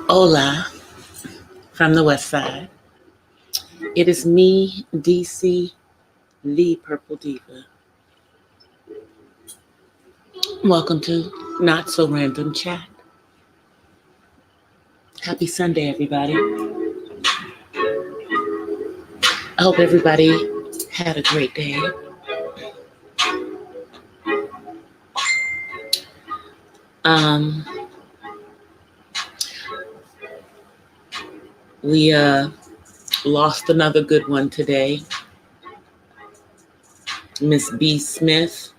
Hola from the West Side. It is me, DC, the Purple Diva. Welcome to Not So Random Chat. Happy Sunday, everybody. I hope everybody had a great day. We lost another good one today. Miss B. Smith.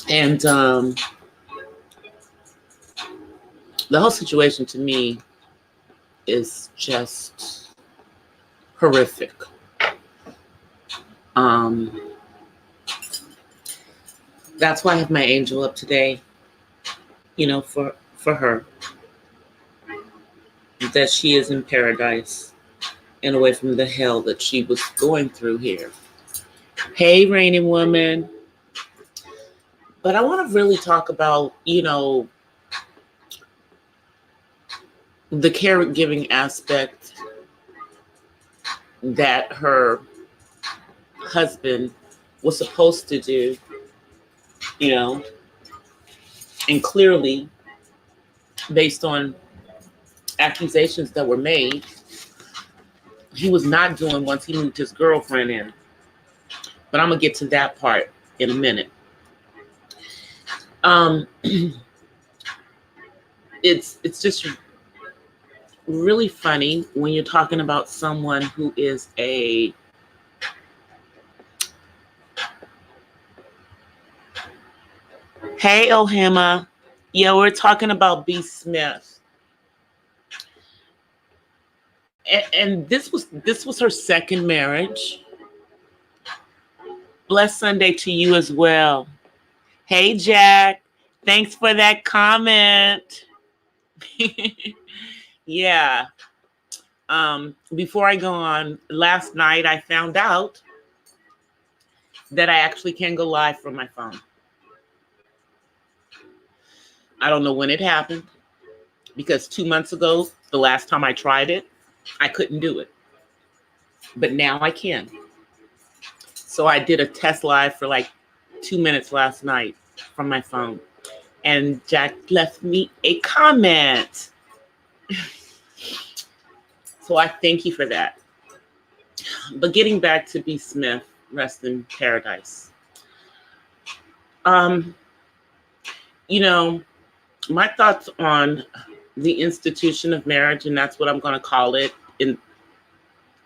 And the whole situation to me is just horrific. That's why I have my angel up today, for her. That she is in paradise and away from the hell that she was going through here. Hey, Rainy Woman. But I want to really talk about, the caregiving aspect that her husband was supposed to do, and clearly, based on accusations that were made, he was not doing once he moved his girlfriend in. But I'm going to get to that part in a minute. It's just really funny when you're talking about someone who is a Hey, Ohima. Yeah, we're talking about B. Smith. And this was her second marriage. Blessed Sunday to you as well. Hey, Jack. Thanks for that comment. Yeah. Before I go on, last night I found out that I actually can go live from my phone. I don't know when it happened, because 2 months ago, the last time I tried it, I couldn't do it. But now I can. So I did a test live for like 2 minutes last night from my phone. And Jack left me a comment. So I thank you for that. But getting back to B. Smith, rest in paradise. My thoughts on the institution of marriage, and that's what I'm going to call it in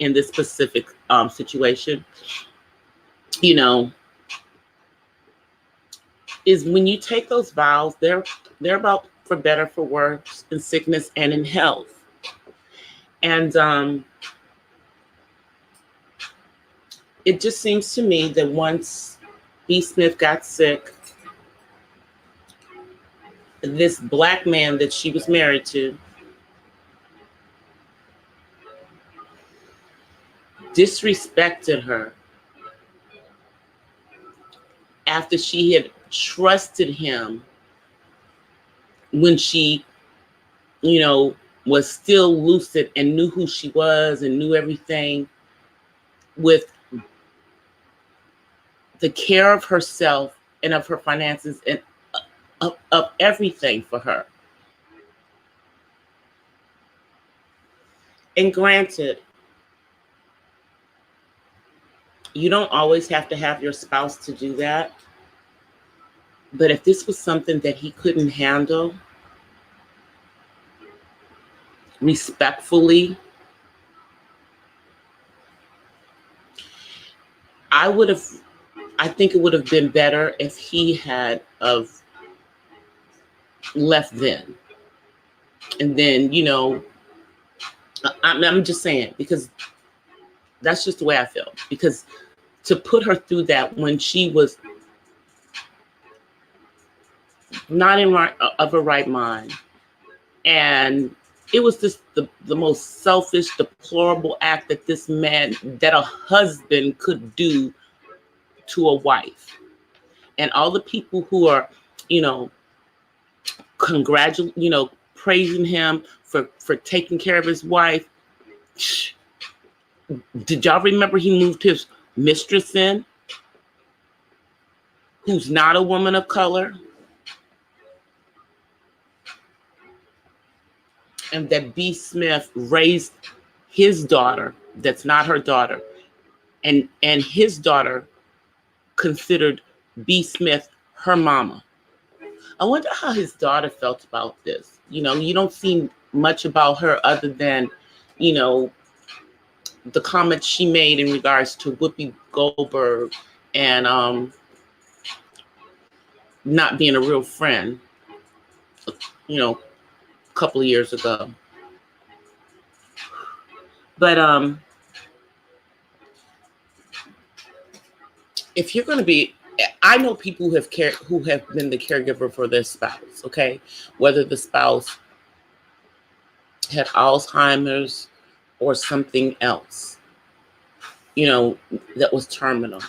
this specific situation, is when you take those vows, they're about for better, for worse, in sickness and in health. And it just seems to me that once B. Smith got sick, this black man that she was married to disrespected her after she had trusted him when she, was still lucid and knew who she was and knew everything, with the care of herself and of her finances and of everything for her. And granted, you don't always have to have your spouse to do that. But if this was something that he couldn't handle respectfully, I think it would have been better if he had left then. And then, I'm just saying, because that's just the way I feel. Because to put her through that when she was not of her right mind, And it was just the most selfish, deplorable act that that a husband could do to a wife. And all the people who are, you know, praising him for taking care of his wife. Did y'all remember he moved his mistress in, who's not a woman of color? And that B. Smith raised his daughter, that's not her daughter, and his daughter considered B. Smith her mama. I wonder how his daughter felt about this. You know, you don't see much about her other than, you know, the comments she made in regards to Whoopi Goldberg and not being a real friend, you know, a couple of years ago. But if you're going to be, I know people who have been the caregiver for their spouse, okay? Whether the spouse had Alzheimer's or something else, you know, that was terminal.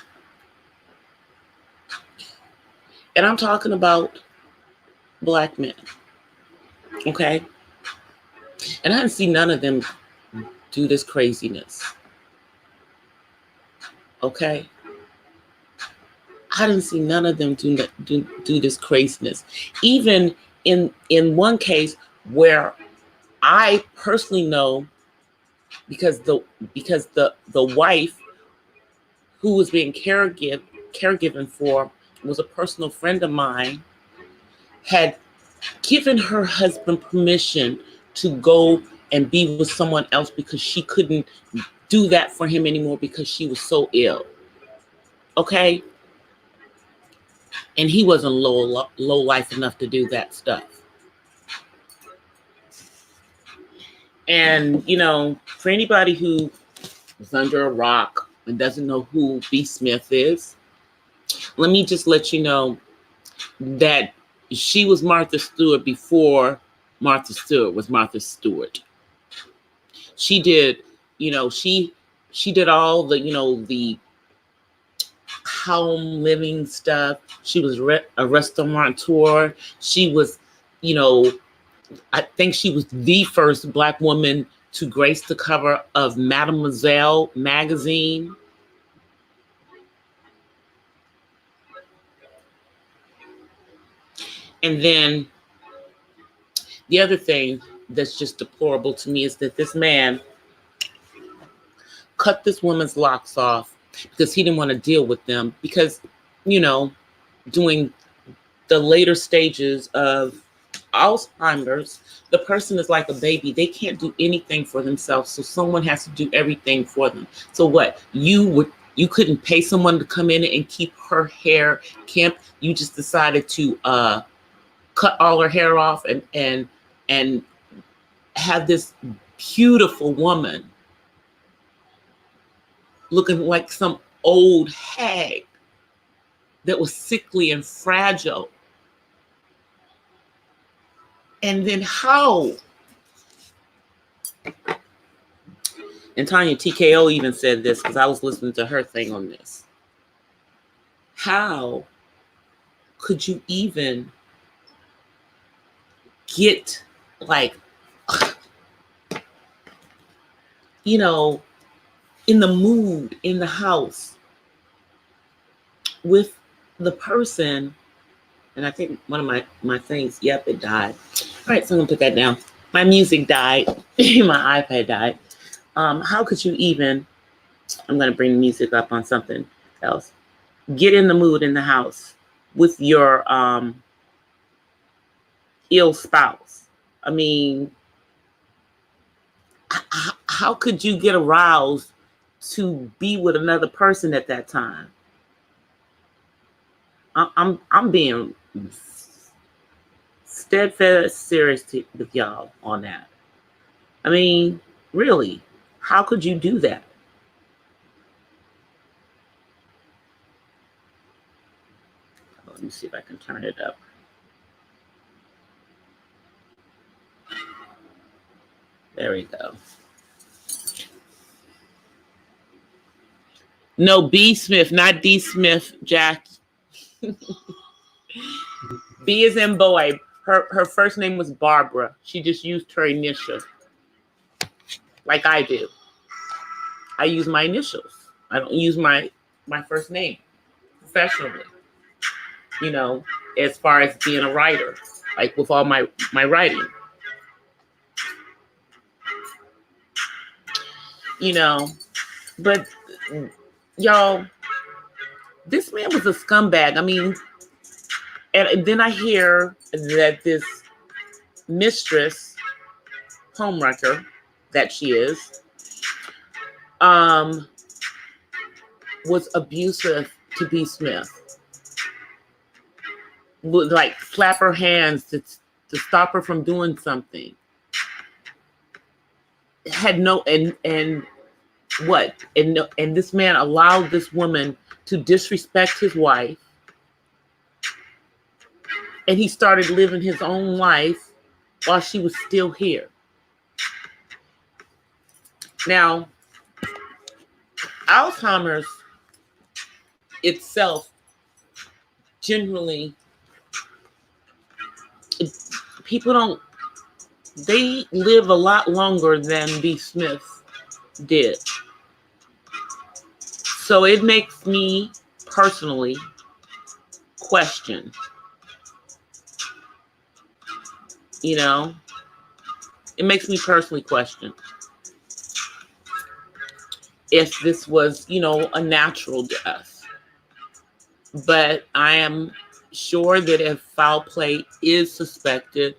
And I'm talking about Black men, okay? And I didn't see none of them do this craziness, okay? I didn't see none of them do this craziness. Even in one case where I personally know, because the wife who was being caregiven for was a personal friend of mine, had given her husband permission to go and be with someone else because she couldn't do that for him anymore because she was so ill. Okay? And he wasn't low life enough to do that stuff. And, you know, for anybody who is under a rock and doesn't know who B. Smith is, let me just let you know that she was Martha Stewart before Martha Stewart was Martha Stewart. She did, you know, she did all the, you know, the home living stuff. She was a restaurateur. She was, you know, I think she was the first Black woman to grace the cover of Mademoiselle magazine. And then the other thing that's just deplorable to me is that this man cut this woman's locks off because he didn't want to deal with them, because, you know, during the later stages of Alzheimer's, the person is like a baby. They can't do anything for themselves, so someone has to do everything for them. So what? You couldn't pay someone to come in and keep her hair kempt. You just decided to cut all her hair off and have this beautiful woman looking like some old hag that was sickly and fragile. And then how? And Tanya TKO even said this, because I was listening to her thing on this. How could you even get, like, you know, in the mood in the house with the person? And I think one of my things, yep, it died. All right, so I'm gonna put that down. My music died. My iPad died. How could you even, I'm gonna bring music up on something else. Get in the mood in the house with your ill spouse. I mean, how could you get aroused to be with another person at that time? I'm being steadfast serious with y'all on that. I mean, really, how could you do that? Let me see if I can turn it up. There we go. No, B. Smith, not D. Smith, Jack. B is in boy. Her first name was Barbara. She just used her initial, like I do. I use my initials. I don't use my first name professionally. You know, as far as being a writer, like with all my writing. You know, but y'all, this man was a scumbag. I mean, and then I hear that this mistress, homewrecker that she is, was abusive to B. Smith. Would like slap her hands to stop her from doing something. Had no and what? And this man allowed this woman to disrespect his wife. And he started living his own life while she was still here. Now, Alzheimer's itself generally, they live a lot longer than B. Smith did. So it makes me personally question, you know, it makes me personally question if this was, you know, a natural death. But I am sure that if foul play is suspected,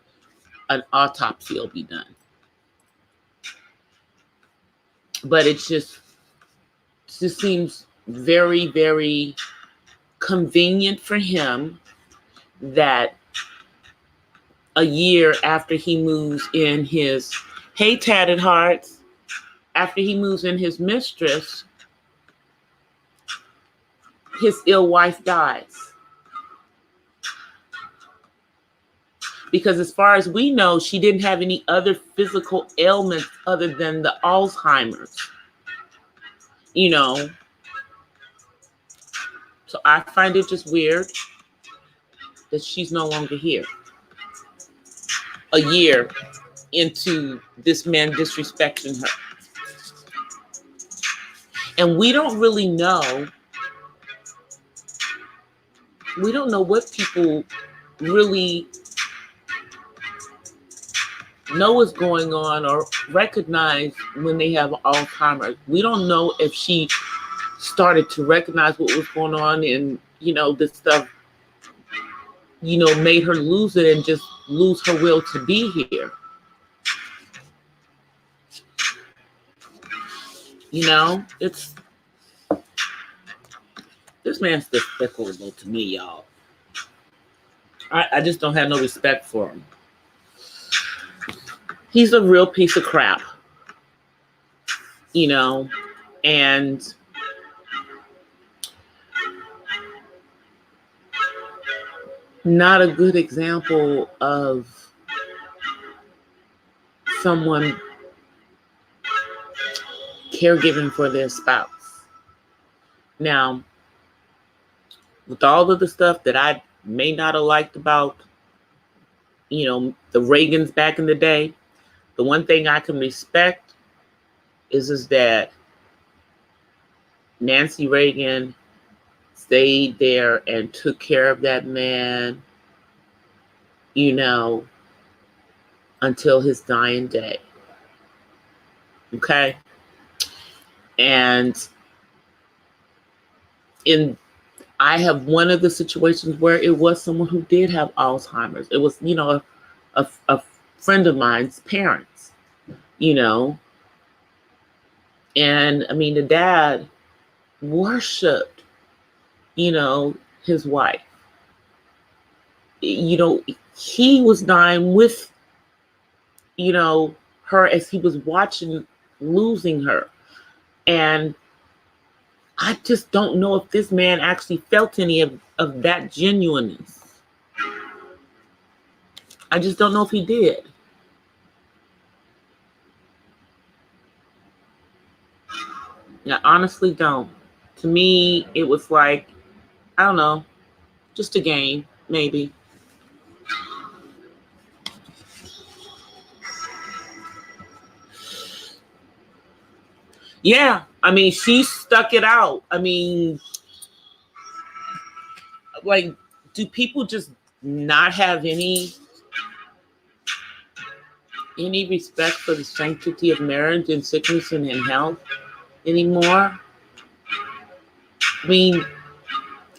an autopsy will be done. But it just seems very, very convenient for him that a year after he moves in his, hey, tatted hearts, after he moves in his mistress, his ill wife dies. Because as far as we know, she didn't have any other physical ailments other than the Alzheimer's, you know. So I find it just weird that she's no longer here. A year into this man disrespecting her. And we don't really know. We don't know what people really know is going on or recognize when they have Alzheimer's. We don't know if she started to recognize what was going on and, you know, this stuff, you know, made her lose it and just lose her will to be here. You know, this man's despicable to me, y'all. I just don't have no respect for him. He's a real piece of crap, you know, and not a good example of someone caregiving for their spouse. Now, with all of the stuff that I may not have liked about, you know, the Reagans back in the day, the one thing I can respect is that Nancy Reagan stayed there and took care of that man, you know, until his dying day. Okay? And I have one of the situations where it was someone who did have Alzheimer's. It was, you know, a friend of mine's parents, you know. And I mean, the dad worshiped, you know, his wife. You know, he was dying with, you know, her as he was watching losing her. And I just don't know if this man actually felt any of that genuineness. I just don't know if he did. I honestly don't. To me, it was like, I don't know, just a game, maybe. Yeah, I mean, she stuck it out. I mean, like, do people just not have any respect for the sanctity of marriage and sickness and in health anymore? I mean,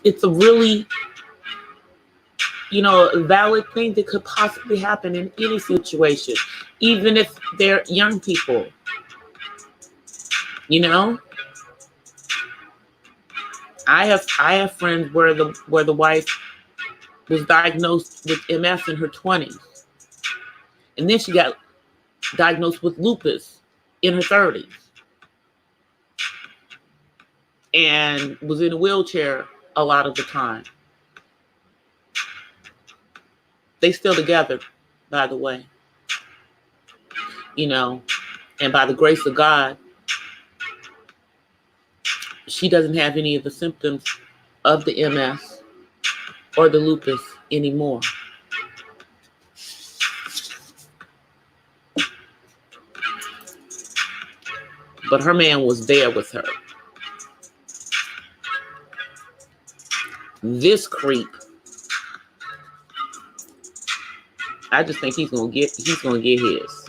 it's a really, a valid thing that could possibly happen in any situation, even if they're young people, you know? I have friends where the wife was diagnosed with MS in her 20s, and then she got diagnosed with lupus in her 30s and was in a wheelchair a lot of the time. They still together, by the way, and by the grace of God, she doesn't have any of the symptoms of the MS or the lupus anymore. But her man was there with her. This creep, I just think he's gonna get his.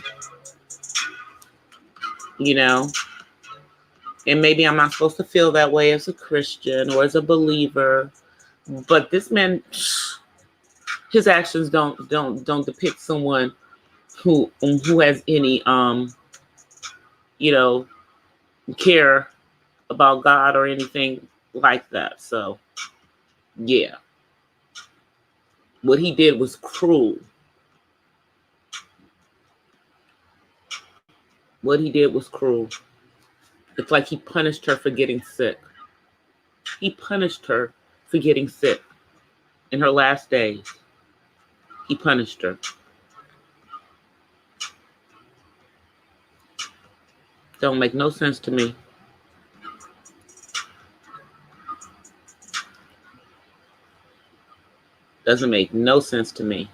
And maybe I'm not supposed to feel that way as a Christian or as a believer, but this man, his actions don't depict someone who has any care about God or anything like that. So yeah, what he did was cruel. What he did was cruel. It's like he punished her for getting sick. He punished her for getting sick in her last days. He punished her. Don't make no sense to me. Doesn't make no sense to me.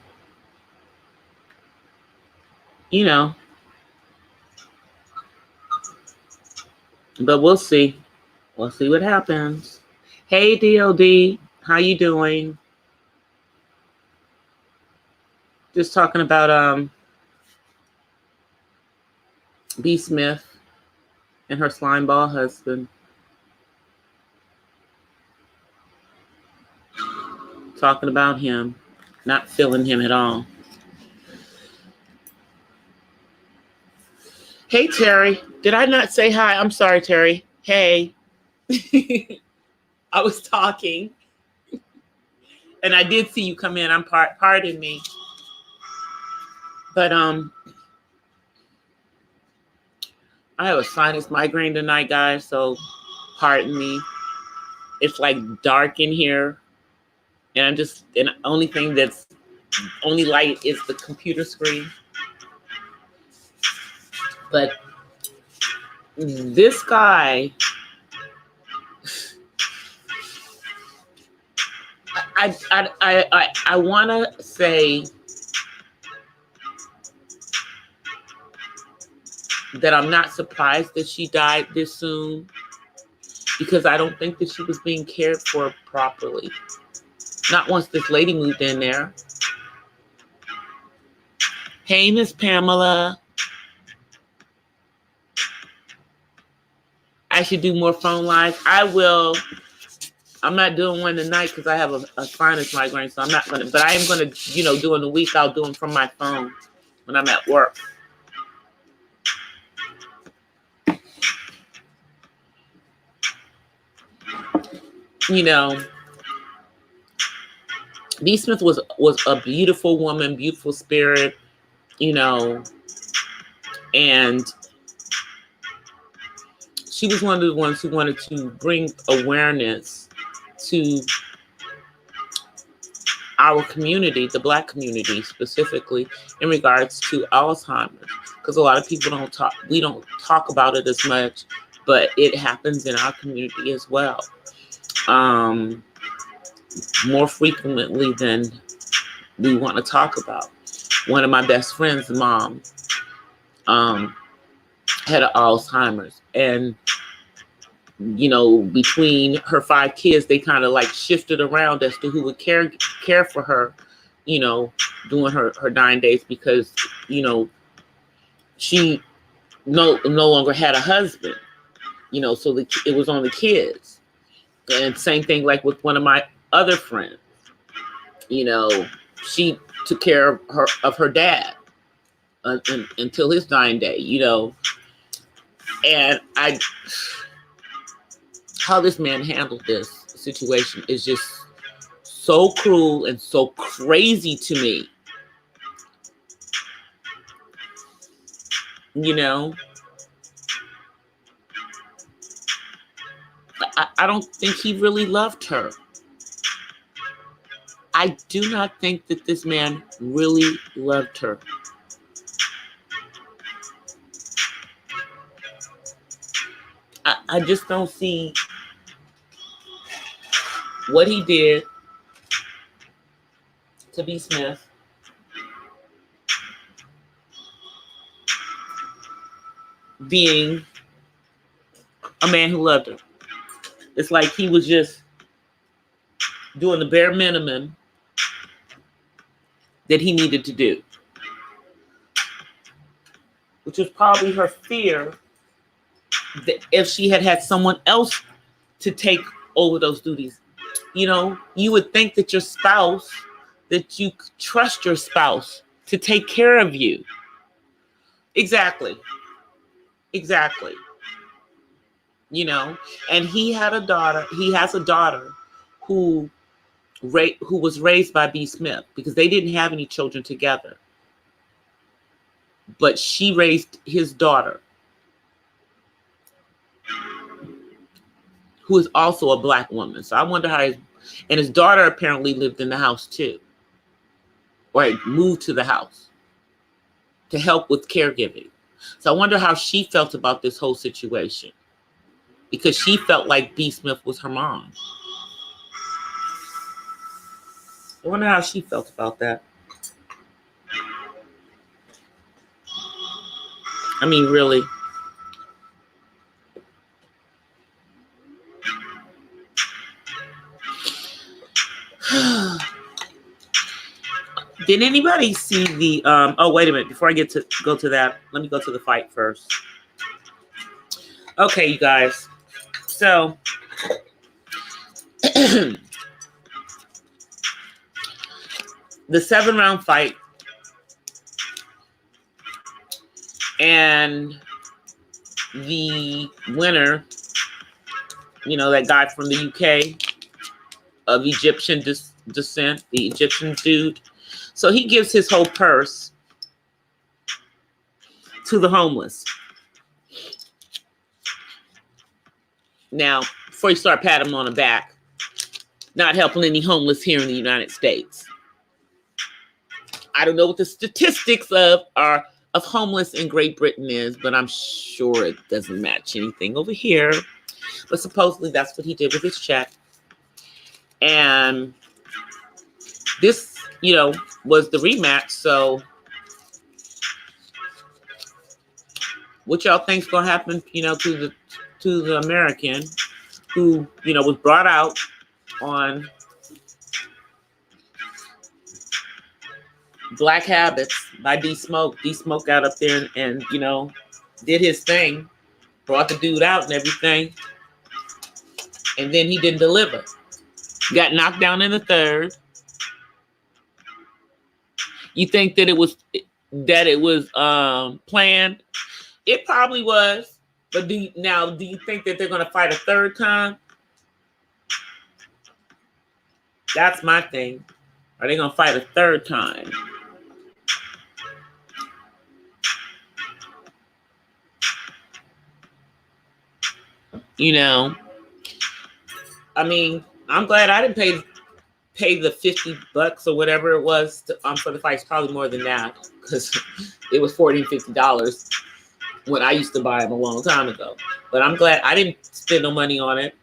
But we'll see. We'll see what happens. Hey, DOD, how you doing? Just talking about B. Smith and her slimeball husband. Talking about him, not feeling him at all. Hey, Terry. Did I not say hi? I'm sorry, Terry. Hey. I was talking. And I did see you come in. Pardon me. But I have a sinus migraine tonight, guys, so pardon me. It's like dark in here. And the only thing that's only light is the computer screen. But this guy, I want to say that I'm not surprised that she died this soon, because I don't think that she was being cared for properly. Not once this lady moved in there. Hey, Miss Pamela. I should do more phone lives. I will. I'm not doing one tonight because I have a sinus migraine, so I'm not going to. But I am going to, during the week, I'll do them from my phone when I'm at work. B. Smith was a beautiful woman, beautiful spirit, and she was one of the ones who wanted to bring awareness to our community, the Black community specifically, in regards to Alzheimer's, because a lot of people we don't talk about it as much but it happens in our community as well. More frequently than we want to talk about. One of my best friends' mom had Alzheimer's, and between her 5 kids, they kind of like shifted around as to who would care for her, during her dying days, because she no longer had a husband, so it was on the kids. And same thing like with one of my other friends, she took care of her dad until his dying day, and how this man handled this situation is just so cruel and so crazy to me. I don't think he really loved her. I do not think that this man really loved her. I just don't see what he did to B. Smith being a man who loved her. It's like he was just doing the bare minimum that he needed to do, which was probably her fear that if she had someone else to take over those duties, you would think that that you trust your spouse to take care of you. Exactly. And he has a daughter who was raised by B. Smith, because they didn't have any children together. But she raised his daughter, who is also a Black woman. So I wonder how his daughter apparently lived in the house too, or moved to the house to help with caregiving. So I wonder how she felt about this whole situation, because she felt like B. Smith was her mom. I wonder how she felt about that. I mean, really. Did anybody see the oh, wait a minute, before I go to that, let me go to the fight first. Okay, you guys, so the 7-round fight, and the winner, that guy from the UK of Egyptian descent, the Egyptian dude. So he gives his whole purse to the homeless. Now, before you start patting him on the back, not helping any homeless here in the United States. I don't know what the statistics of homeless in Great Britain is, but I'm sure it doesn't match anything over here. But supposedly that's what he did with his check. And this, was the rematch. So what y'all think's gonna happen, to the American who, was brought out on Black Habits by D Smoke. D Smoke got up there and did his thing, brought the dude out and everything, and then he didn't deliver. Got knocked down in the 3rd. You think that it was planned? It probably was. But do you think that they're going to fight a 3rd time? That's my thing. Are they going to fight a 3rd time? I mean, I'm glad I didn't pay the $50 or whatever it was for the fight. It's probably more than that, because it was $40 and $50. when I used to buy them a long time ago. But I'm glad I didn't spend no money on it.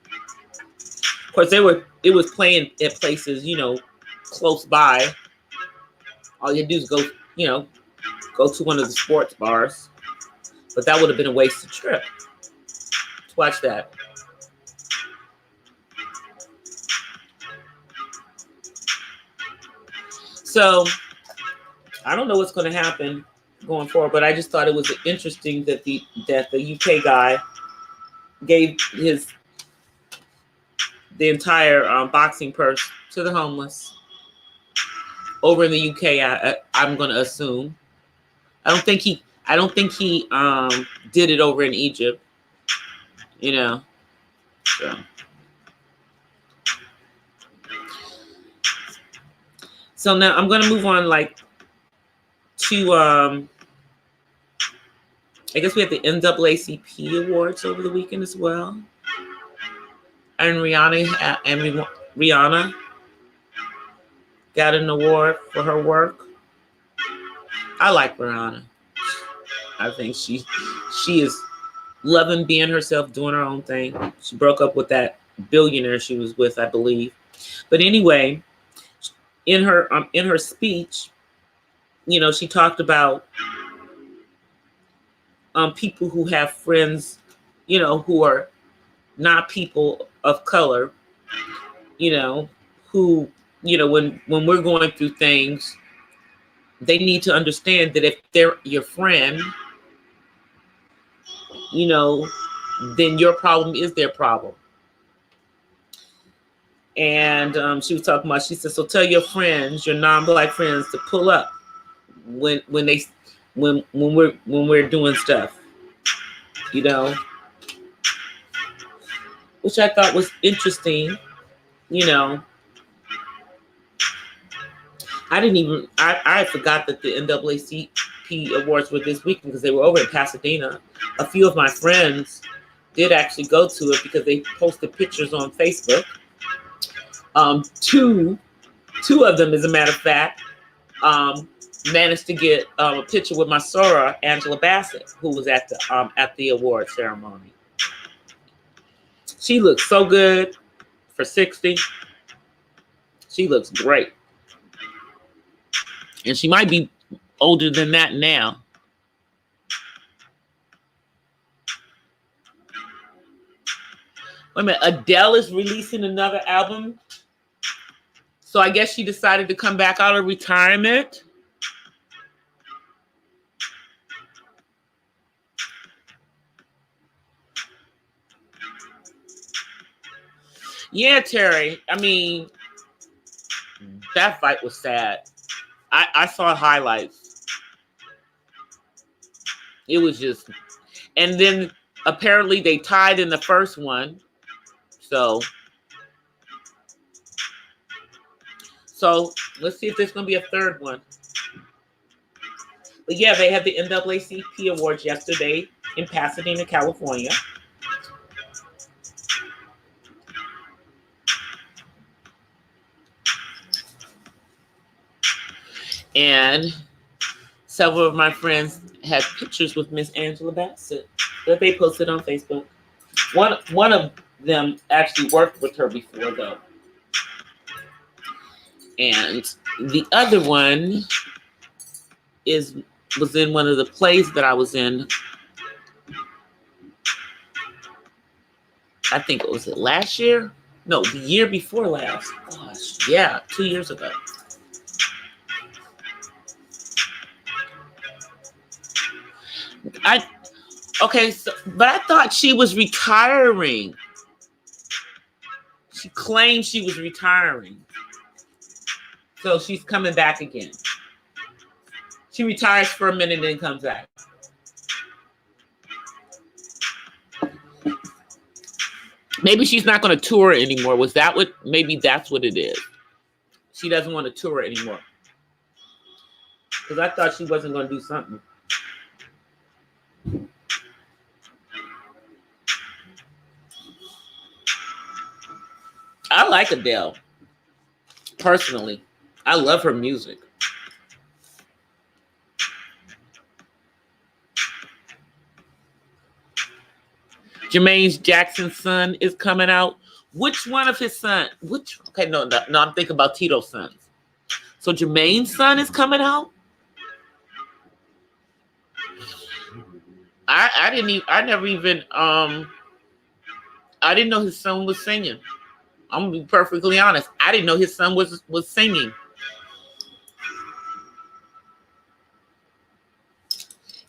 Of course, it was playing at places, close by. All you do is go to one of the sports bars. But that would have been a wasted trip to watch that. So I don't know what's going to happen going forward, but I just thought it was interesting that the UK guy gave the entire boxing purse to the homeless over in the UK. I'm going to assume. I don't think he did it over in Egypt. So now I'm going to move on to I guess we had the NAACP awards over the weekend as well. And Rihanna got an award for her work. I like Rihanna. I think she is loving being herself, doing her own thing. She broke up with that billionaire she was with, I believe. But anyway, in her speech, she talked about people who have friends, who are not people of color, who, when we're going through things, they need to understand that if they're your friend, then your problem is their problem. And she was talking about, she said, so tell your friends, your non-Black friends, to pull up when we're doing stuff, which I thought was interesting. I forgot that the NAACP awards were this weekend because they were over in Pasadena. A few of my friends did actually go to it because they posted pictures on Facebook. Two of them, as a matter of fact, managed to get a picture with my soror, Angela Bassett, who was at the award ceremony. She looks so good for 60. She looks great. And she might be older than that now. Wait a minute, Adele is releasing another album. So I guess she decided to come back out of retirement. Yeah, Terry. I mean, that fight was sad. I saw highlights. It was just, and then apparently they tied in the first one. So let's see if there's going to be a third one. But yeah, they had the NAACP awards yesterday in Pasadena, California. And several of my friends had pictures with Miss Angela Bassett that they posted on Facebook. One of them actually worked with her before, though. And the other one was in one of the plays that I was in. I think it was last year? No, the year before last. Gosh, yeah, 2 years ago. But I thought she was retiring. She claimed she was retiring. So she's coming back again. She retires for a minute and then comes back. Maybe she's not going to tour anymore. Maybe that's what it is. She doesn't want to tour anymore. Because I thought she wasn't going to do something. I like Adele. Personally. I love her music. Jermaine Jackson's son is coming out. Which one of his sons? Okay, no, I'm thinking about Tito's sons. So Jermaine's son is coming out. I didn't know his son was singing. I'm gonna be perfectly honest. I didn't know his son was singing.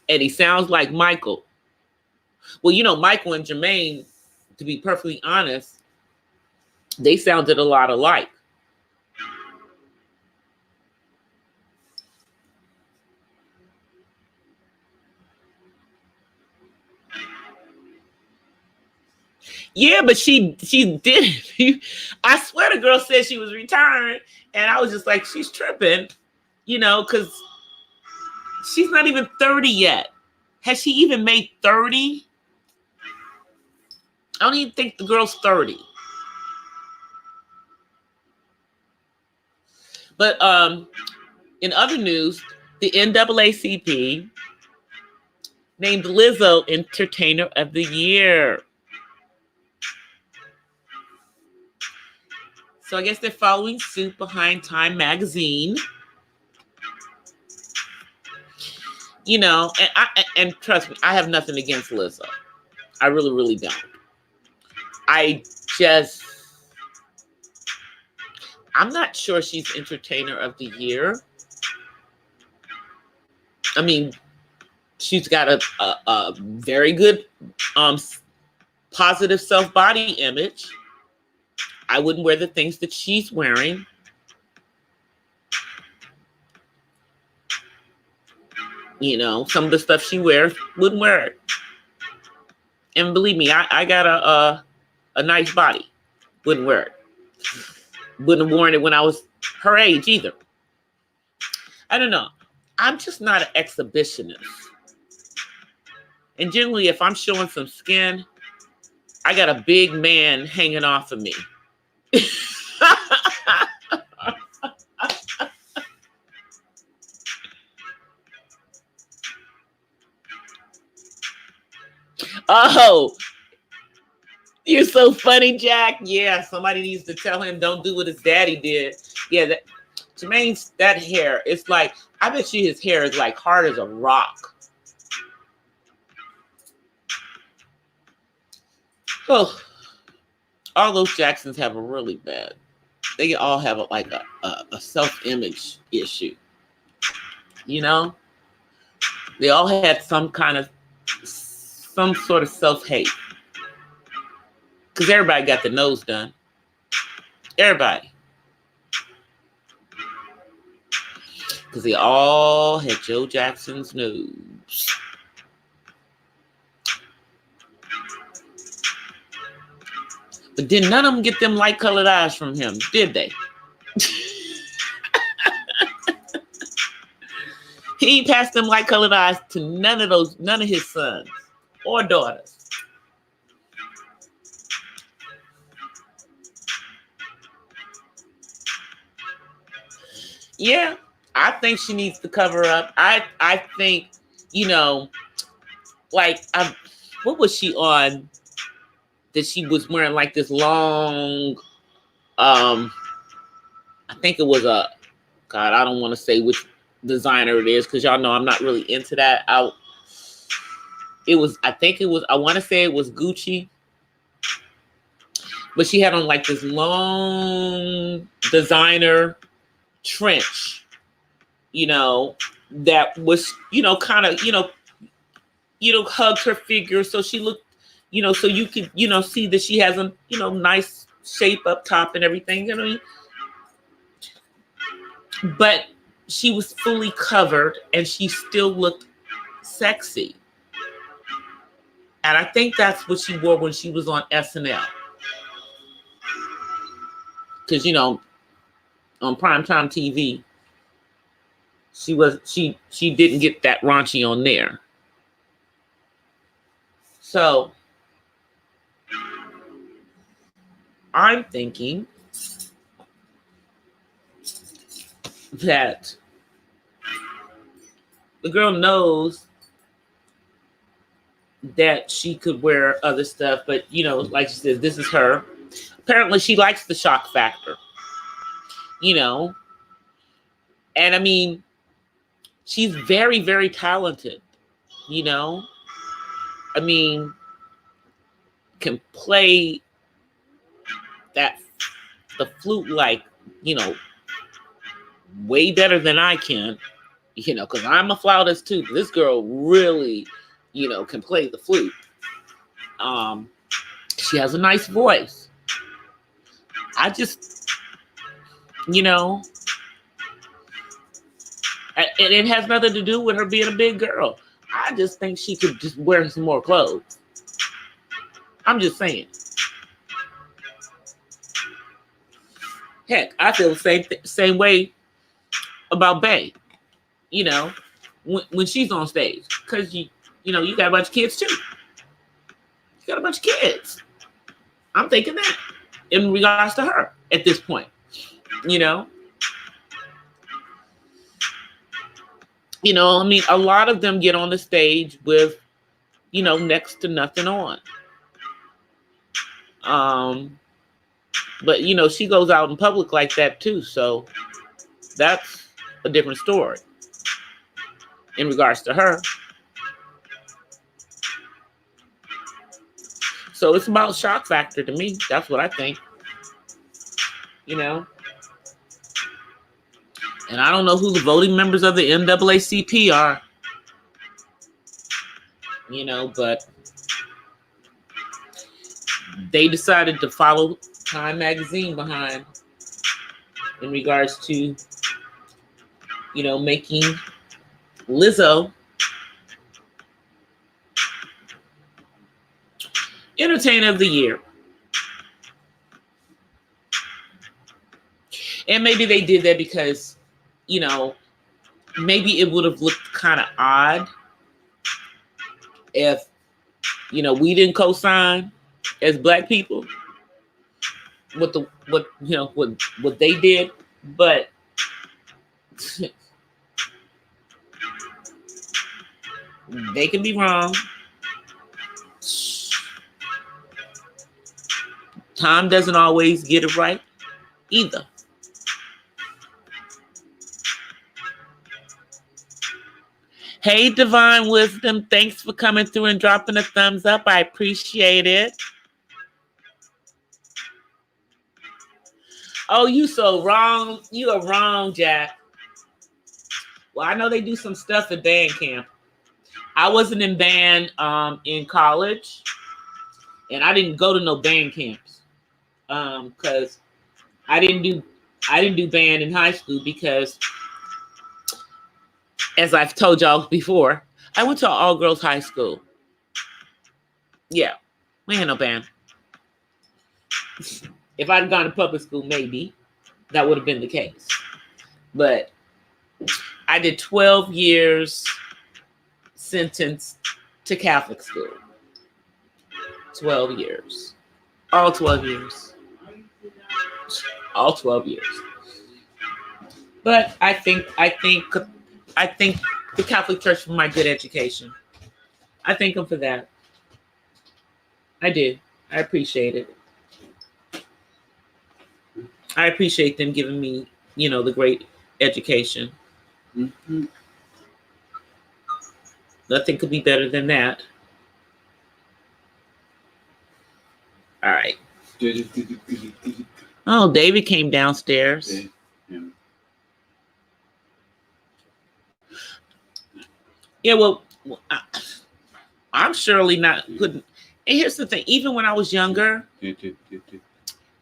And he sounds like Michael. Well, you know, Michael and Jermaine, to be perfectly honest, they sounded a lot alike. Yeah, but she did. I swear the girl said she was retiring, and I was just like, she's tripping, you know, because she's not even 30 yet. Has she even made 30? I don't even think the girl's 30. But in other news, the NAACP named Lizzo Entertainer of the Year. So I guess they're following suit behind Time Magazine. You know, and trust me, I have nothing against Lizzo. I really, really don't. I'm not sure she's Entertainer of the Year. I mean, she's got a very good positive self-body image. I wouldn't wear the things that she's wearing. You know, some of the stuff she wears, wouldn't wear it. And believe me, I got a nice body. Wouldn't wear it. Wouldn't have worn it when I was her age either. I don't know. I'm just not an exhibitionist. And generally, if I'm showing some skin, I got a big man hanging off of me. Oh, you're so funny, Jack. Yeah, somebody needs to tell him don't do what his daddy did. Yeah, Jermaine's that hair. It's like, I bet you his hair is like hard as a rock. Oh, all those Jacksons have a really bad. They all have a self-image issue. You know, they all had some sort of self-hate. Because everybody got the nose done. Everybody. Because they all had Joe Jackson's nose. But did none of them get them light-colored eyes from him, did they? He ain't passed them light-colored eyes to none of his sons or daughters. Yeah, I think she needs to cover up. I think, you know, like, what was she on? That she was wearing like this long, I think it was God, I don't want to say which designer it is, because y'all know I'm not really into that. I want to say it was Gucci. But she had on like this long designer trench, you know, that was, you know, kind of, you know, hugged her figure. So she looked, you know, so you could, you know, see that she has a, you know, nice shape up top and everything, you know. But she was fully covered and she still looked sexy. And I think that's what she wore when she was on SNL. Because, you know, on primetime TV, she didn't get that raunchy on there. So I'm thinking that the girl knows that she could wear other stuff, but you know, like she said, this is her. Apparently, she likes the shock factor. You know, and I mean, she's very, very talented. You know, I mean, can play the flute like, you know, way better than I can. You know, because I'm a flautist too. This girl really, you know, can play the flute. She has a nice voice. I just, you know, and it has nothing to do with her being a big girl. I just think she could just wear some more clothes. I'm just saying. Heck, I feel the same way about Bae. You know, when she's on stage, because you know, you got a bunch of kids too. You got a bunch of kids. I'm thinking that in regards to her at this point. You know, I mean, a lot of them get on the stage with, you know, next to nothing on. But you know, she goes out in public like that too, so that's a different story in regards to her. So it's about shock factor to me. That's what I think. You know, and I don't know who the voting members of the NAACP are. You know, but they decided to follow Time Magazine behind in regards to, you know, making Lizzo Entertainer of the Year. And maybe they did that because, you know, maybe it would have looked kind of odd if, you know, we didn't co-sign as Black people what they did, but they can be wrong. Tom doesn't always get it right either. Hey, Divine Wisdom, thanks for coming through and dropping a thumbs up. I appreciate it. Oh, you so wrong. You are wrong, Jack. Well, I know they do some stuff at band camp. I wasn't in band in college, and I didn't go to no band camps because I didn't do band in high school because, as I've told y'all before, I went to an all-girls high school. Yeah, we had no band. If I'd gone to public school, maybe that would have been the case. But I did 12 years sentenced to Catholic school. 12 years. All 12 years. All 12 years. But I think the Catholic Church for my good education. I thank them for that. I do. I appreciate it. I appreciate them giving me, you know, the great education. Mm-hmm. Nothing could be better than that. All right. Oh, David came downstairs. Yeah, well, I'm surely not putting. And here's the thing: even when I was younger.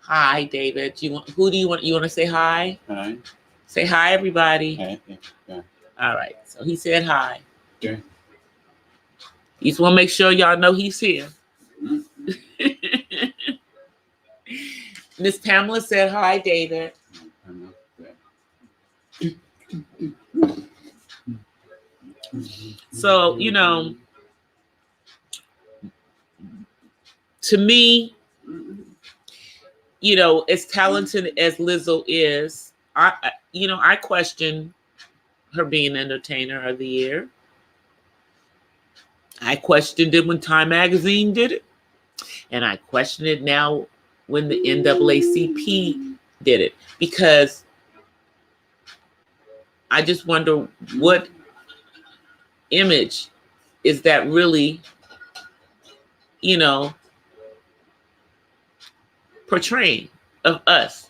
Hi, David. Who do you want? You want to say hi? Hi. Say hi, everybody. Hi. Yeah. All right. So he said hi. Yeah. You just want to make sure y'all know he's here. Miss Pamela said hi, David. So, you know, to me, you know, as talented as Lizzo is, I question her being Entertainer of the Year. I questioned it when Time Magazine did it. And I question it now when the NAACP did it. Because I just wonder what image is that really, portraying of us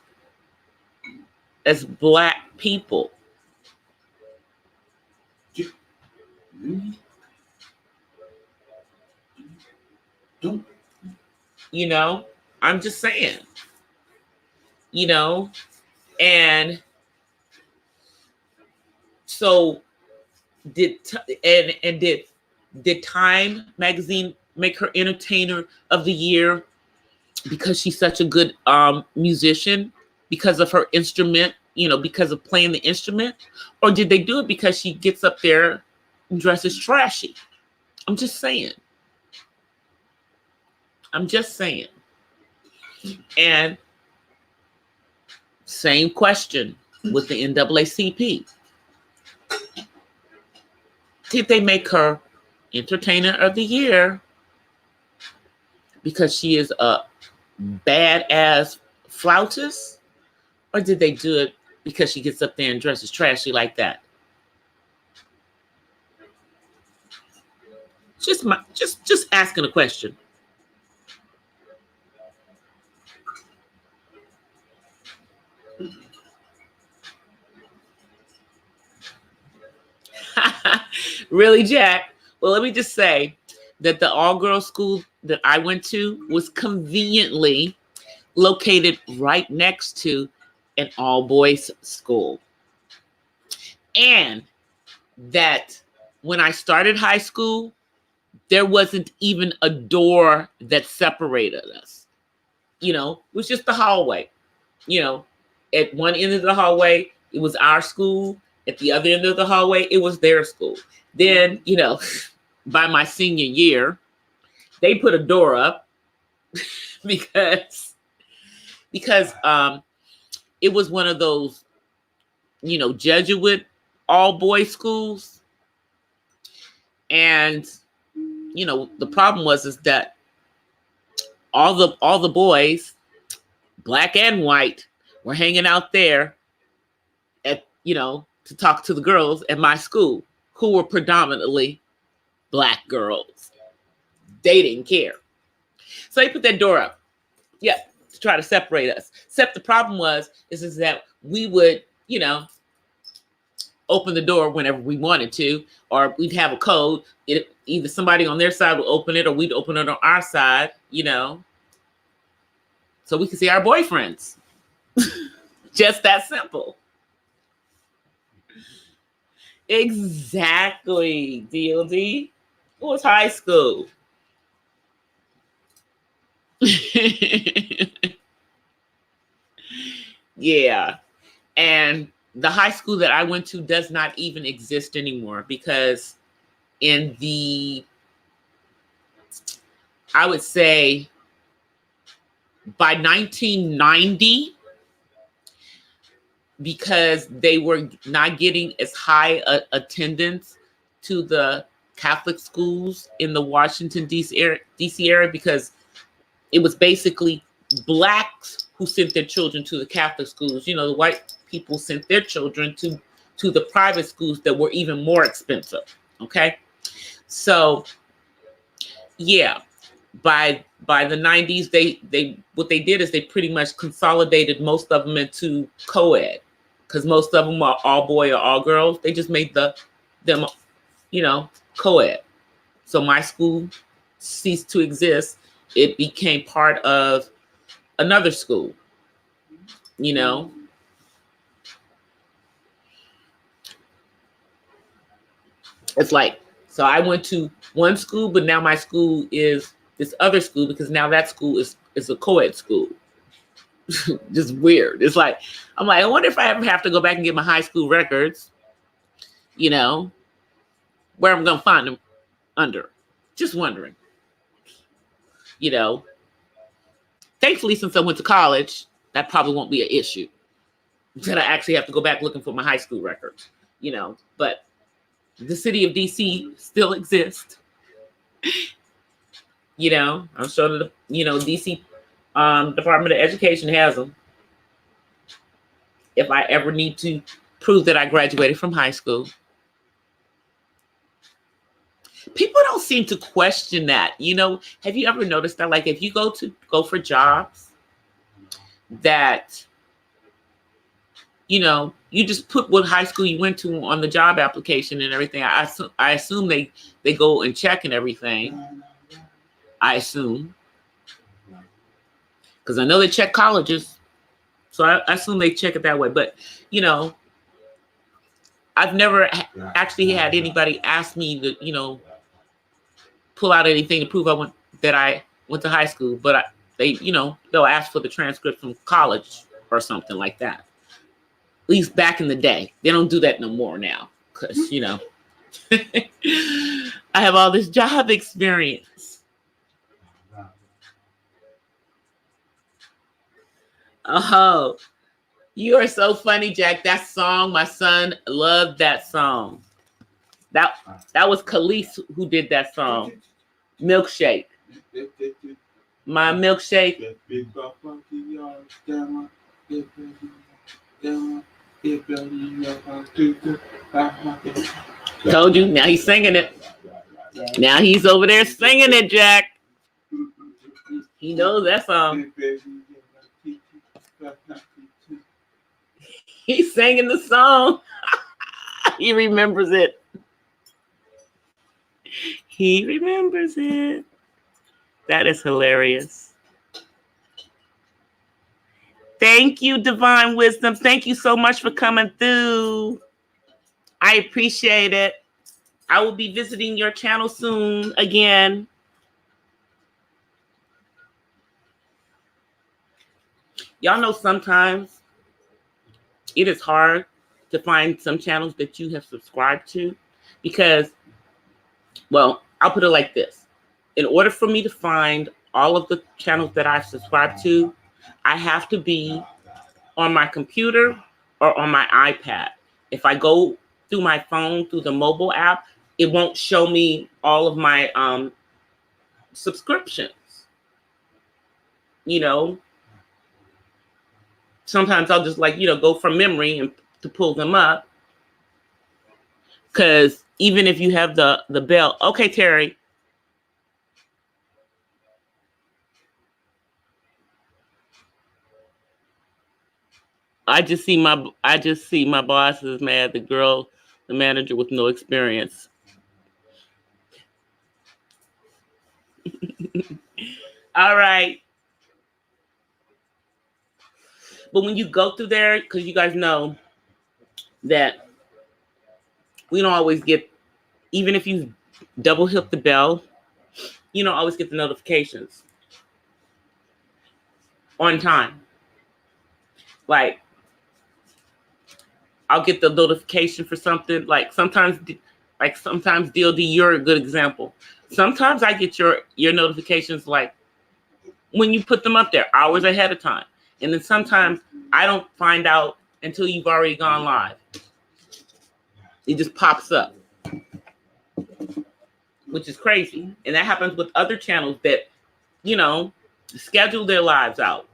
as Black people. I'm just saying, and so did Time Magazine make her Entertainer of the Year because she's such a good musician, because of her instrument, because of playing the instrument? Or did they do it because she gets up there and dresses trashy? I'm just saying. And same question with the NAACP. Did they make her Entertainer of the Year because she is a badass flautist? Or did they do it because she gets up there and dresses trashy like that? Just asking a question. Really, Jack? Well, let me just say that the all-girls school that I went to was conveniently located right next to an all-boys school. And that when I started high school, there wasn't even a door that separated us. It was just the hallway. At one end of the hallway, it was our school. At the other end of the hallway, it was their school. Then, by my senior year, they put a door up because it was one of those, Jesuit all boys schools. And, the problem is that all the boys, Black and white, were hanging out there at, to talk to the girls at my school, who were predominantly Black girls. They didn't care. So they put that door up. Yeah, to try to separate us. Except the problem is that we would, open the door whenever we wanted to, or we'd have a code. Either somebody on their side would open it, or we'd open it on our side, so we could see our boyfriends. Just that simple. Exactly, DOD. It was high school. Yeah. And the high school that I went to does not even exist anymore, because I would say by 1990, because they were not getting as high attendance to the Catholic schools in the Washington, D.C. area, because it was basically Blacks who sent their children to the Catholic schools. The white people sent their children to the private schools that were even more expensive. Okay. So yeah, by the 90s, they what they did is they pretty much consolidated most of them into co-ed, because most of them are all boy or all girls. They just made them co-ed. So my school ceased to exist. It became part of another school. It's like, so I went to one school, but now my school is this other school, because now that school is a co-ed school. Just weird. It's like, I'm like, I wonder if I ever have to go back and get my high school records, where I'm going to find them under. Just wondering. Thankfully, since I went to college, that probably won't be an issue. That I actually have to go back looking for my high school records, but the city of DC still exists. You know, I'm sure the DC Department of Education has them. If I ever need to prove that I graduated from high school. People don't seem to question that. You know, have you ever noticed that? Like, if you go for jobs, that, you know, you just put what high school you went to on the job application and everything. I assume they go and check and everything. I assume, because I know they check colleges, so I assume they check it that way. But you know, I've never actually had anybody ask me to, you know, pull out anything to prove that I went to high school. But they, you know, they'll ask for the transcript from college or something like that. At least back in the day. They don't do that no more now, because, you know, I have all this job experience. Oh, you are so funny, Jack. That song, my son loved that song. That was Khalees who did that song. Milkshake. My milkshake. Told you. Now he's singing it. Now he's over there singing it, Jack. He knows that song. He's singing the song. He remembers it. He remembers it. That is hilarious. Thank you, Divine Wisdom. Thank you so much for coming through. I appreciate it. I will be visiting your channel soon again. Y'all know sometimes it is hard to find some channels that you have subscribed to because, well, I'll put it like this. In order for me to find all of the channels that I've subscribed to, I have to be on my computer or on my iPad. If I go through my phone, through the mobile app, it won't show me all of my subscriptions. You know, sometimes I'll just go from memory and to pull them up. Because even if you have the bell, okay, Terry. I just see my boss is mad. The manager with no experience. All right. But when you go through there, because you guys know that we don't always get, even if you double hit the bell, you don't always get the notifications on time. Like, I'll get the notification for something. Like sometimes DLD, you're a good example. Sometimes I get your notifications like when you put them up there hours ahead of time. And then sometimes I don't find out until you've already gone live. It just pops up, which is crazy. And that happens with other channels that, you know, schedule their lives out.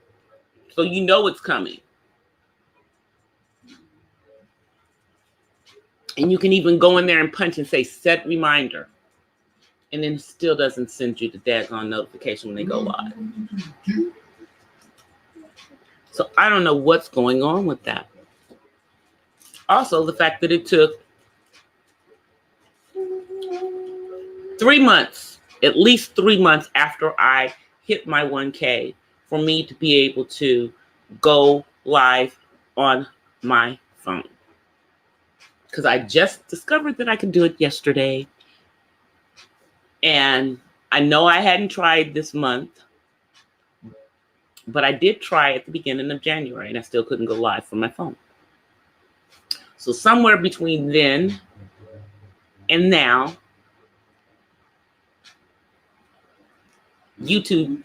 So you know it's coming. And you can even go in there and punch and say, set reminder. And then it still doesn't send you the daggone notification when they go live. So I don't know what's going on with that. Also, the fact that it took 3 months, at least 3 months after I hit my 1K for me to be able to go live on my phone. Because I just discovered that I could do it yesterday. And I know I hadn't tried this month, but I did try at the beginning of January and I still couldn't go live from my phone. So somewhere between then and now, YouTube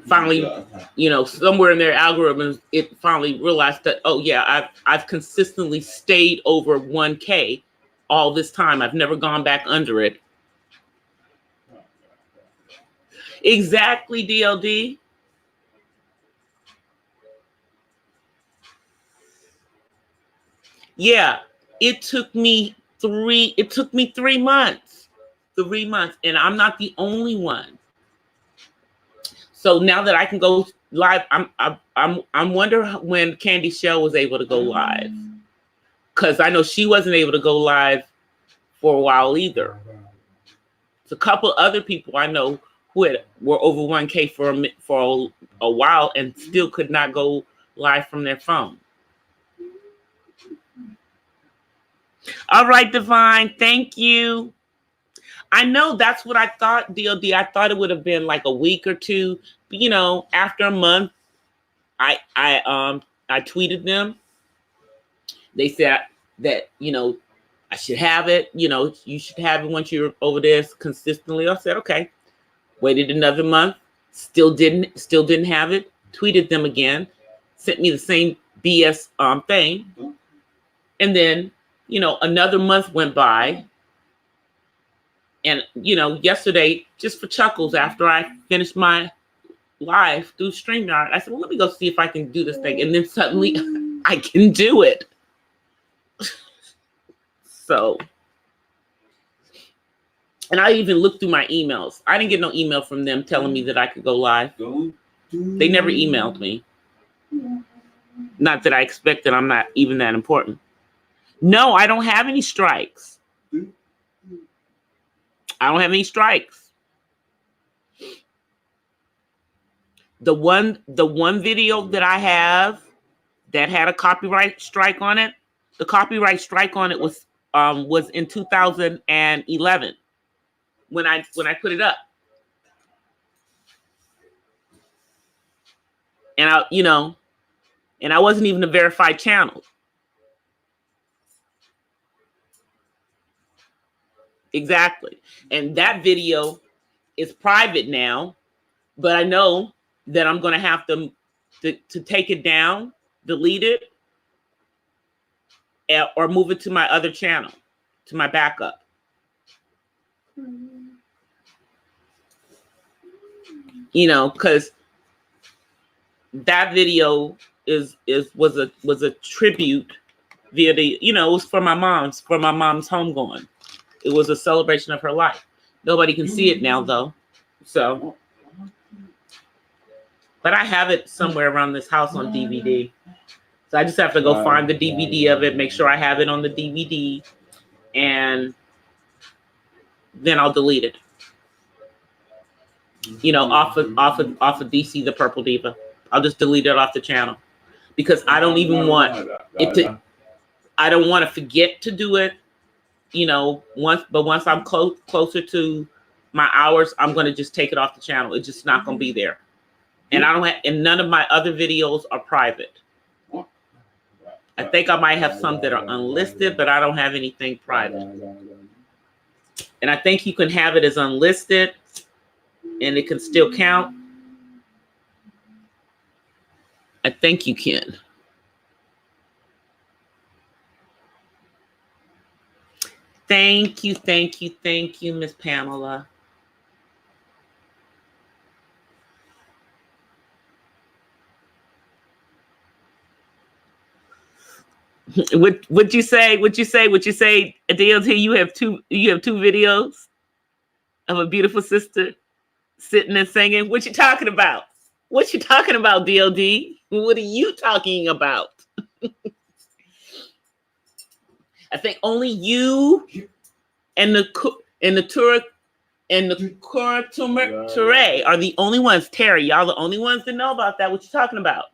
finally, you know, somewhere in their algorithms, it finally realized that, oh yeah, I've consistently stayed over 1K all this time. I've never gone back under it. Exactly, DLD. Yeah, it took me 3 months. 3 months, and I'm not the only one. So now that I can go live, I'm wonder when Candy Shell was able to go live, because I know she wasn't able to go live for a while either. It's a couple other people I know who were over 1K for a while and still could not go live from their phone. All right, Divine, thank you. I know that's what I thought, DOD. I thought it would have been like a week or two. But, you know, after a month, I tweeted them. They said that, you know, I should have it. You know, you should have it once you're over there consistently. I said, okay. Waited another month, still didn't have it. Tweeted them again, sent me the same BS thing. And then, you know, another month went by. And, you know, yesterday, just for chuckles, after I finished my live through StreamYard, I said, well, let me go see if I can do this thing. And then suddenly I can do it. So, and I even looked through my emails. I didn't get no email from them telling me that I could go live. They never emailed me. Not that I expected. I'm not even that important. No, I don't have any strikes. I don't have any strikes. The one video that I have that had a copyright strike on it, the copyright strike on it was in 2011 when I put it up. And I wasn't even a verified channel. Exactly. And that video is private now, but I know that I'm going to have to take it down, delete it, or move it to my other channel, to my backup. You know, because that video was a tribute via the, you know, it was for my mom's homegoing. It was a celebration of her life. Nobody can see it now though. So, but I have it somewhere around this house on DVD. So I just have to go find the DVD of it, make sure I have it on the DVD, and then I'll delete it. You know, off of DC the Purple Diva. I'll just delete it off the channel because I don't even want it to. I don't want to forget to do it. You know, once I'm closer to my hours, I'm going to just take it off the channel. It's just not going to be there. And and none of my other videos are private. I think I might have some that are unlisted, but I don't have anything private. And I think you can have it as unlisted and it can still count. I think you can. Thank you, Miss Pamela. Would you say, DLT, you have two videos of a beautiful sister sitting and singing? What you talking about? What you talking about, DLD? What are you talking about? I think only you and the Toure are the only ones. Terry, y'all the only ones that know about that. What you talking about?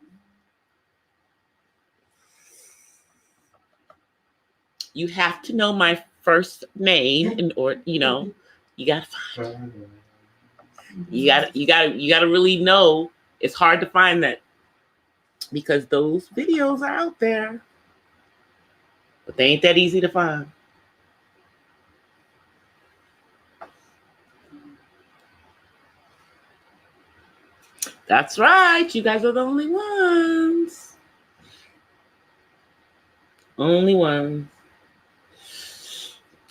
You have to know my first name in order, you know, you gotta find it. You gotta really know. It's hard to find that because those videos are out there. But they ain't that easy to find. That's right. You guys are the only ones. Only ones.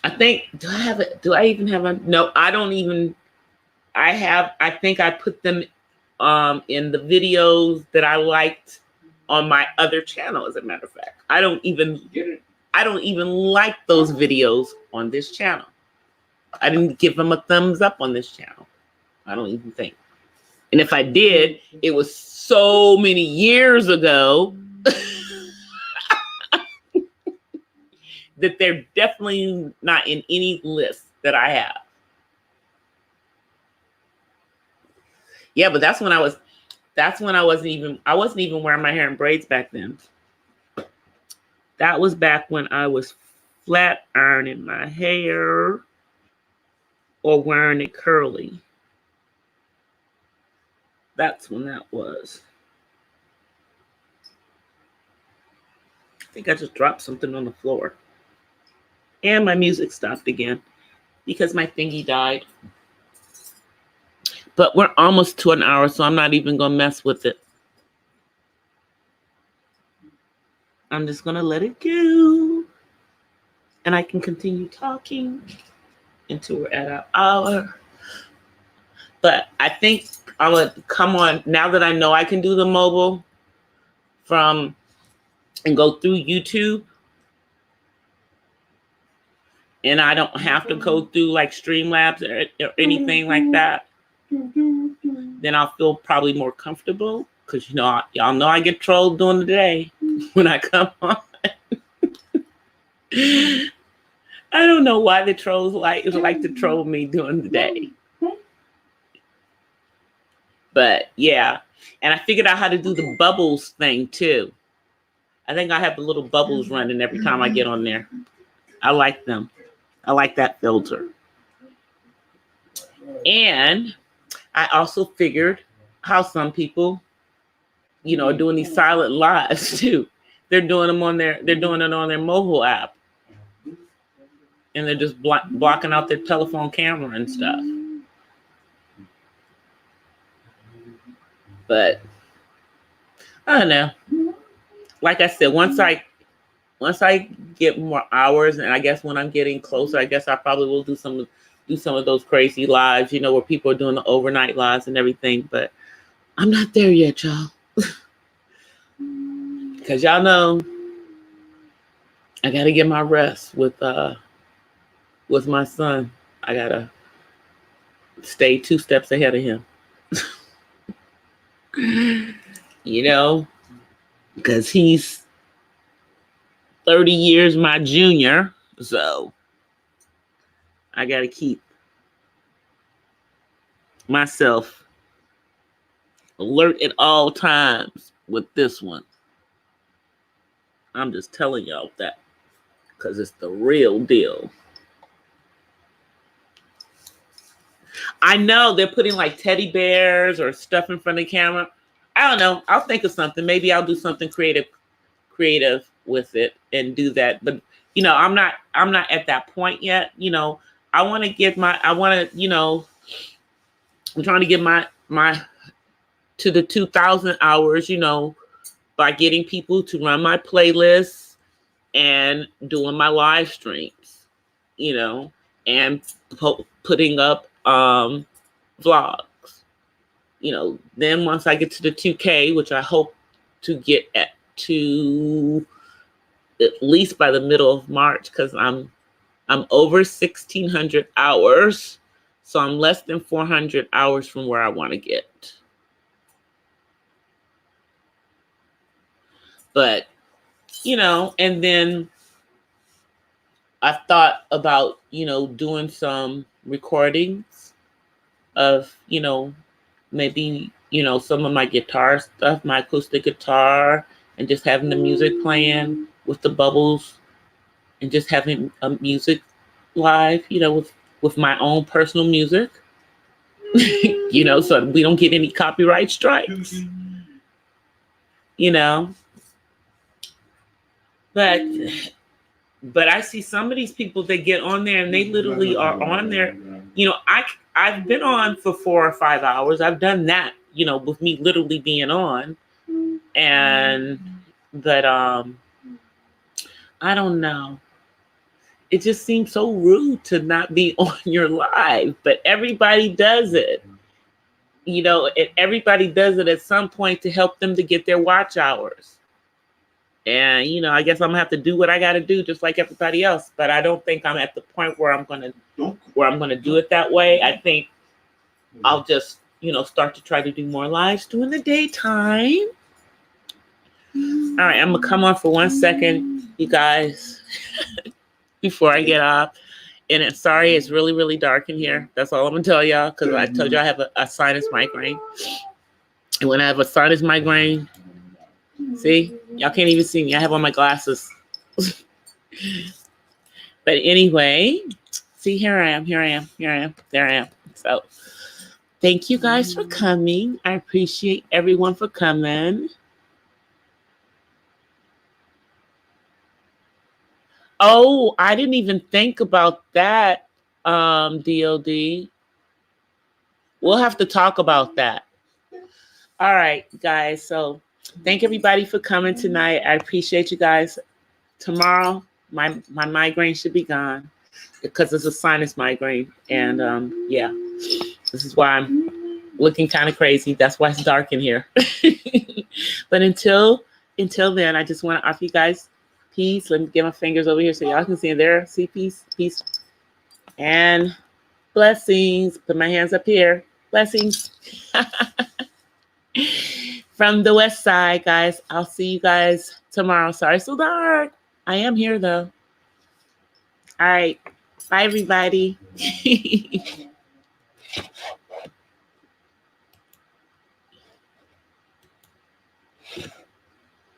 I think, do I even have a, no, I I think I put them in the videos that I liked on my other channel, as a matter of fact. I don't even like those videos on this channel. I didn't give them a thumbs up on this channel. I don't even think. And if I did, it was so many years ago that they're definitely not in any list that I have. Yeah, but that's when I wasn't even wearing my hair in braids back then. That was back when I was flat ironing my hair or wearing it curly. That's when that was. I think I just dropped something on the floor. And my music stopped again because my thingy died. But we're almost to an hour, so I'm not even going to mess with it. I'm just going to let it go. And I can continue talking until we're at an hour. But I think I'm going to come on, now that I know I can do the mobile and go through YouTube. And I don't have to go through like Streamlabs or anything like that. Then I'll feel probably more comfortable. Because, y'all know I get trolled during the day when I come on. I don't know why the trolls like to troll me during the day. But yeah. And I figured out how to do the bubbles thing too. I think I have the little bubbles running every time I get on there. I like them. I like that filter. And I also figured how some people, are doing these silent lives too. They're doing it on their mobile app. And they're just blocking out their telephone camera and stuff. But I don't know. Like I said, once I get more hours, and I guess when I'm getting closer, I guess I probably will do some of those crazy lives, where people are doing the overnight lives and everything. But I'm not there yet, y'all. Because y'all know I gotta get my rest with my son. I gotta stay 2 steps ahead of him. Because he's 30 years my junior. So I gotta keep myself alert at all times with this one. I'm just telling y'all that because it's the real deal. I know they're putting like teddy bears or stuff in front of the camera. I don't know. I'll think of something. Maybe I'll do something creative with it and do that. But I'm not at that point yet. I'm trying to get my to the 2,000 hours, by getting people to run my playlists and doing my live streams, and putting up vlogs. Then once I get to the 2K, which I hope to get to at least by the middle of March, because I'm over 1,600 hours, so I'm less than 400 hours from where I want to get. But and then I thought about doing some recordings of maybe some of my guitar stuff, my acoustic guitar, and just having the music playing with the bubbles and just having a music live, with my own personal music, so we don't get any copyright strikes, But I see some of these people that get on there and they literally are on there. I've been on for 4 or 5 hours. I've done that, with me literally being on. But I don't know. it just seems so rude to not be on your live, but everybody does it. You know, and everybody does it at some point to help them to get their watch hours. And, you know, I guess I'm gonna have to do what I got to do just like everybody else. But I don't think I'm at the point where I'm gonna do it that way. I think I'll just, you know, start to try to do more lives during the daytime. All right, I'm gonna come on for 1 second, you guys, before I get off. And it's sorry, it's really, really dark in here. That's all I'm gonna tell y'all, because I told you I have a sinus migraine. And when I have a sinus migraine, see, y'all can't even see me. I have on my glasses. But anyway, see, here I am. There I am. So thank you guys for coming. I appreciate everyone for coming. Oh, I didn't even think about that, DOD. We'll have to talk about that. All right, guys. So thank everybody for coming tonight. I appreciate you guys. Tomorrow, my migraine should be gone because it's a sinus migraine. And yeah, this is why I'm looking kind of crazy. That's why it's dark in here. But until then, I just want to offer you guys peace. Let me get my fingers over here so y'all can see there. See, peace, and blessings. Put my hands up here. Blessings. From the west side, guys. I'll see you guys tomorrow. Sorry it's so dark. I am here, though. All right. Bye, everybody.